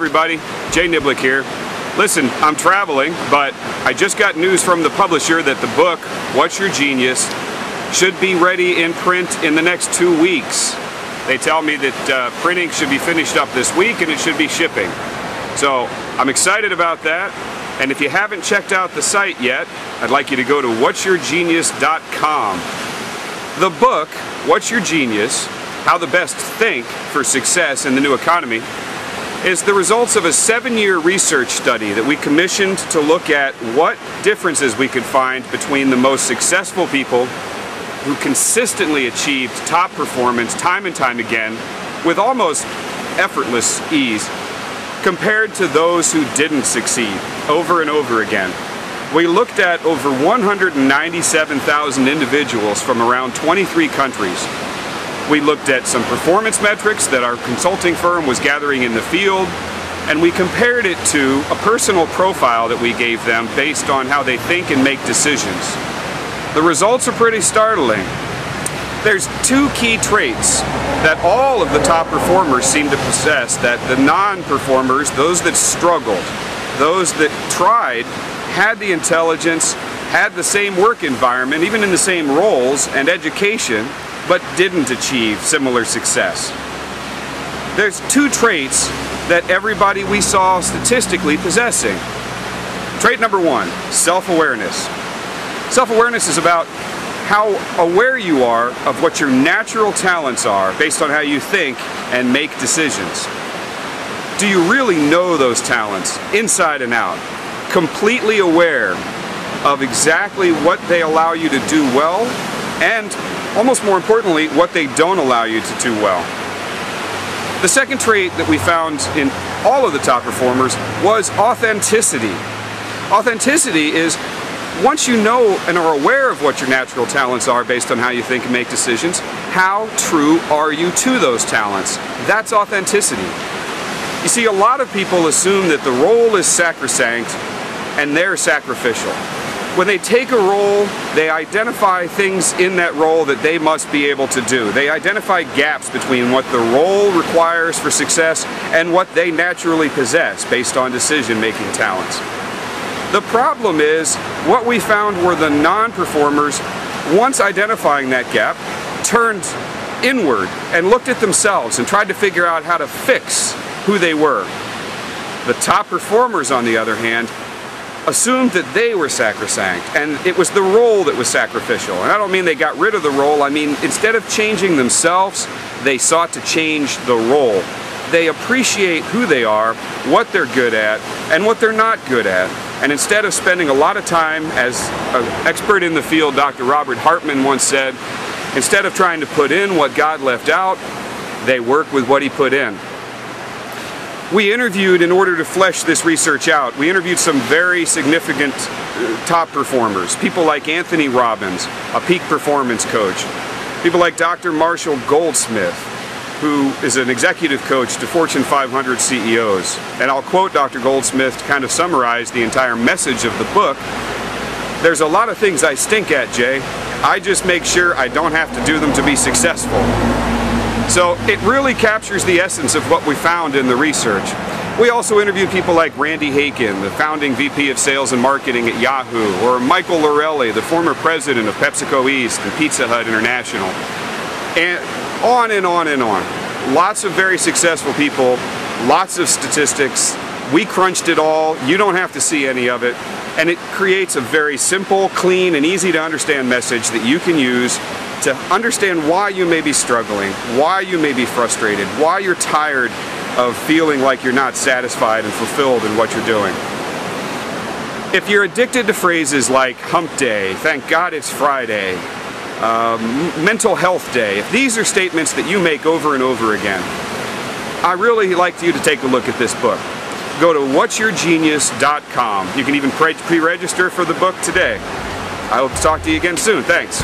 everybody, Jay Niblick here. Listen, I'm traveling, but I just got news from the publisher that the book, What's Your Genius, should be ready in print in the next 2 weeks. They tell me that printing should be finished up this week and it should be shipping. So I'm excited about that. And if you haven't checked out the site yet, I'd like you to go to whatsyourgenius.com. The book, What's Your Genius? How the Best Think for Success in the New Economy, is the results of a 7-year research study that we commissioned to look at what differences we could find between the most successful people who consistently achieved top performance time and time again with almost effortless ease compared to those who didn't succeed over and over again. We looked at over 197,000 individuals from around 23 countries. We looked at some performance metrics that our consulting firm was gathering in the field, and we compared it to a personal profile that we gave them based on how they think and make decisions. The results are pretty startling. There's 2 key traits that all of the top performers seem to possess that the non-performers, those that struggled, those that tried, had the intelligence, had the same work environment, even in the same roles and education, but didn't achieve similar success. There's 2 traits that everybody we saw statistically possessing. Trait number 1, self-awareness. Self-awareness is about how aware you are of what your natural talents are based on how you think and make decisions. Do you really know those talents inside and out? Completely aware of exactly what they allow you to do well, and almost more importantly, what they don't allow you to do well. The second trait that we found in all of the top performers was authenticity. Authenticity is once you know and are aware of what your natural talents are based on how you think and make decisions, how true are you to those talents? That's authenticity. You see, a lot of people assume that the role is sacrosanct and they're sacrificial. When they take a role, they identify things in that role that they must be able to do. They identify gaps between what the role requires for success and what they naturally possess based on decision-making talents. The problem is, what we found were the non-performers, once identifying that gap, turned inward and looked at themselves and tried to figure out how to fix who they were. The top performers, on the other hand, assumed that they were sacrosanct and it was the role that was sacrificial. And I don't mean they got rid of the role, I mean instead of changing themselves, they sought to change the role. They appreciate who they are, what they're good at, and what they're not good at. And instead of spending a lot of time, as an expert in the field, Dr. Robert Hartman once said, instead of trying to put in what God left out, they work with what He put in. We interviewed, in order to flesh this research out, we interviewed some very significant top performers. People like Anthony Robbins, a peak performance coach. People like Dr. Marshall Goldsmith, who is an executive coach to Fortune 500 CEOs. And I'll quote Dr. Goldsmith to kind of summarize the entire message of the book. There's a lot of things I stink at, Jay. I just make sure I don't have to do them to be successful. So it really captures the essence of what we found in the research. We also interviewed people like Randy Haken, the founding VP of Sales and Marketing at Yahoo, or Michael Lorelli, the former president of PepsiCo East and Pizza Hut International. And on and on and on. Lots of very successful people, lots of statistics. We crunched it all. You don't have to see any of it. And it creates a very simple, clean, and easy to understand message that you can use to understand why you may be struggling, why you may be frustrated, why you're tired of feeling like you're not satisfied and fulfilled in what you're doing. If you're addicted to phrases like hump day, thank God it's Friday, mental health day, if these are statements that you make over and over again, I really like you to take a look at this book. Go to whatsyourgenius.com. You can even pre-register for the book today. I hope to talk to you again soon. Thanks.